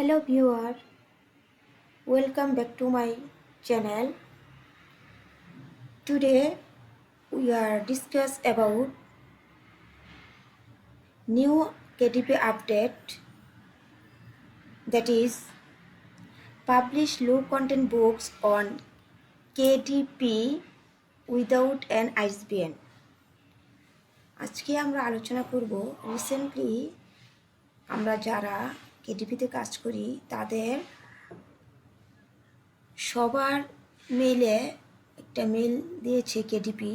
Hello viewer, welcome back to my channel. Today we are discuss about new KDP update, that is publish low content books on KDP without an ISBN. আজকে আমরা আলোচনা করব recently আমরা যারা কেডিপিতে কাজ করি তাদের সবার মেলে একটা মেল দিয়েছে কেডিপি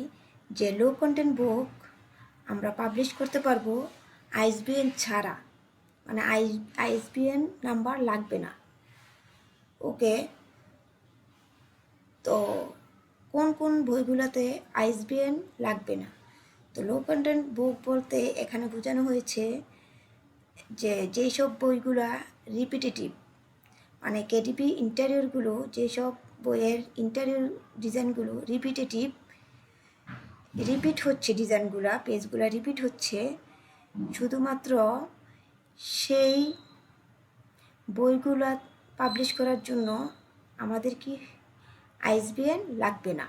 যে লো কন্টেন্ট বুক আমরা পাবলিশ করতে পারবো আইএসবিএন ছাড়া, মানে আইএসবিএন নাম্বার লাগবে না। ওকে, তো কোন কোন বইগুলোতে আইএসবিএন লাগবে না? তো লো কন্টেন্ট বুক বলতে এখানে বোঝানো হয়েছে যে যেসব বইগুলা রিপিটেটিভ, মানে কেডিপি ইন্টেরিয়রগুলো, যেসব বইয়ের ইন্টেরিয়র ডিজাইনগুলো রিপিট হচ্ছে, ডিজাইনগুলো পেজগুলো রিপিট হচ্ছে, শুধুমাত্র সেই বইগুলো পাবলিশ করার জন্য আমাদের কি আইএসবিএন লাগবে না।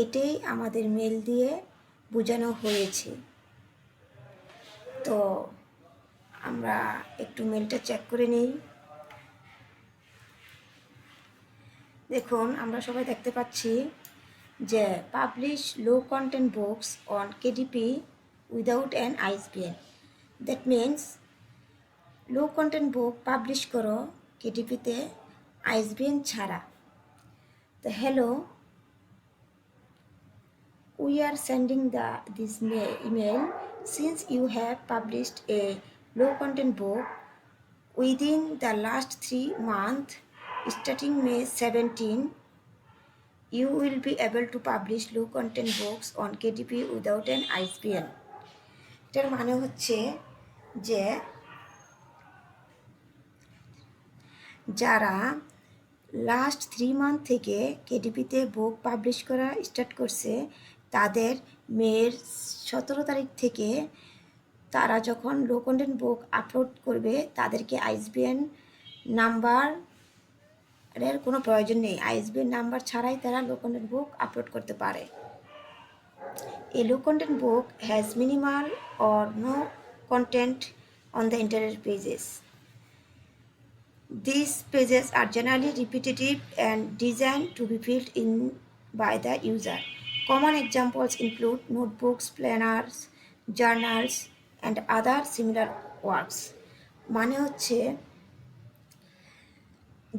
এটাই আমাদের মেল দিয়ে বোঝানো হয়েছে। তো আমরা একটু মেলটা চেক করে নিই। দেখুন, আমরা সবাই দেখতে পাচ্ছি যে publish low content books on KDP without an ISBN. That means low content book publish করো কেডিপিতে আইএসবিএন ছাড়া। তো hello, we are sending this email since you have published a low content book within the last 3 months starting May 17. You will be able to publish low content books on KDP without an ISBN. এটার মানে হচ্ছে যে যারা last 3 month থেকে কেডিপিতে বুক publish করা start করছে তাদের মের 17 তারিখ থেকে তারা যখন লো কন্টেন্ট বুক আপলোড করবে তাদেরকে আইএসবিএন নাম্বারের কোনো প্রয়োজন নেই। আইএসবিএন নাম্বার ছাড়াই তারা লো কন্টেন্ট বুক আপলোড করতে পারে। A low content book has minimal or no content on the interior pages. These pages are generally repetitive and designed to be filled in by the user. Common examples include notebooks, planners, journals, and other similar works. মানে হচ্ছে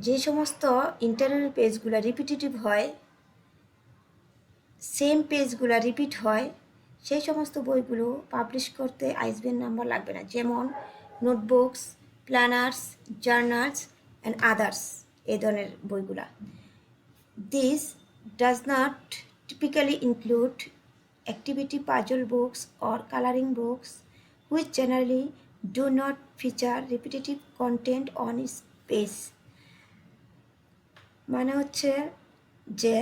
যে সমস্ত interior পেজগুলো repetitive হয়, same পেজগুলো repeat হয়, সেই সমস্ত বইগুলো পাবলিশ করতে আইএসবিএন নাম্বার লাগবে না। যেমন notebooks, planners, journals and others, এই ধরনের বইগুলা। This does not typically include activity puzzle books or coloring books, which generally do not feature repetitive content on its page. মানে হচ্ছে যে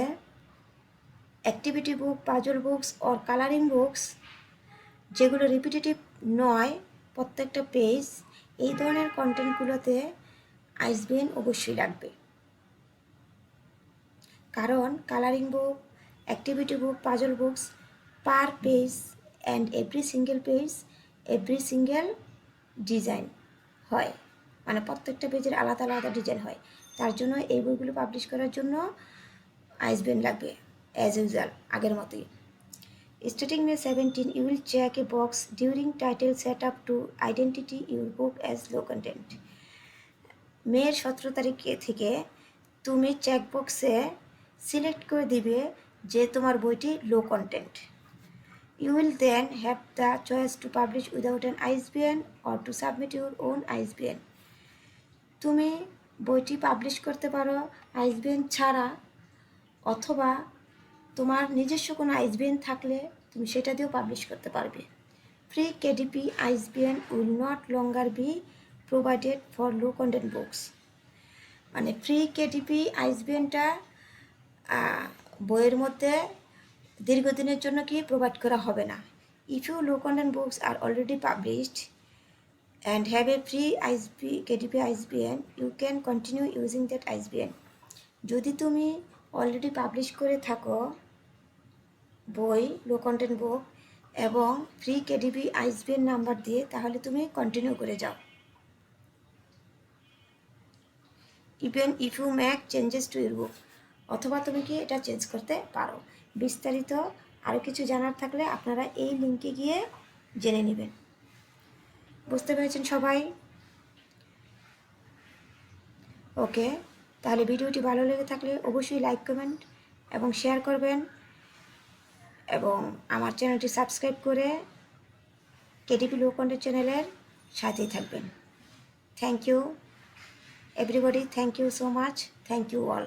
activity book, puzzle books or colouring books যেগুলো repetitive নয় প্রত্যেকটা page, এই ধরনের কন্টেন্টগুলোতে আইএসবিএন অবশ্যই লাগবে। কারণ colouring book, activity book, puzzle books per page and every single design হয়, মানে প্রত্যেকটা পেজের আলাদা আলাদা ডিজাইন হয়। তার জন্য এই বইগুলো পাবলিশ করার জন্য আইএসবিএন লাগবে অ্যাজ ইউজুয়াল, আগের মতোই। Starting May 17, you will check a box during title setup to identity your book as low content. মে 17 তারিখ থেকে তুমি চেকবক্সে সিলেক্ট করে দিবে যে তোমার বইটি low content. You will then have the choice to publish without an ISBN or to submit your own ISBN. তুমি বইটি পাবলিশ করতে পারো আইএসবিএন ছাড়া, অথবা তোমার নিজস্ব কোনো আইএসবিএন থাকলে তুমি সেটা দিয়েও পাবলিশ করতে পারবে। Free KDP ISBN will not longer be provided for low content books. মানে ফ্রি কেডিপি আইএসবিএনটা বইয়ের মধ্যে দীর্ঘদিনের জন্য কি প্রোভাইড করা হবে না। If you low content books are already published and have a free KDP ISBN, you can continue using that ISBN. যদি তুমি অলরেডি পাবলিশ করে থাকো বই লো কন্টেন্ট বুক এবং ফ্রি KDP ISBN নাম্বার দিয়ে, তাহলে তুমি কন্টিনিউ করে যাও। Even if you make changes to your book, অথবা তুমি কি এটা চেঞ্জ করতে পারো। বিস্তারিত আরও কিছু জানার থাকলে আপনারা এই লিঙ্কে গিয়ে জেনে নেবেন। বুঝতে পেরেছেন সবাই? ওকে, তাহলে ভিডিওটি ভালো লেগে থাকলে অবশ্যই লাইক কমেন্ট এবং শেয়ার করবেন এবং আমার চ্যানেলটি সাবস্ক্রাইব করে KDP লো কন্টেন্ট চ্যানেলের সাথেই থাকবেন। Thank you everybody, thank you so much, thank you all.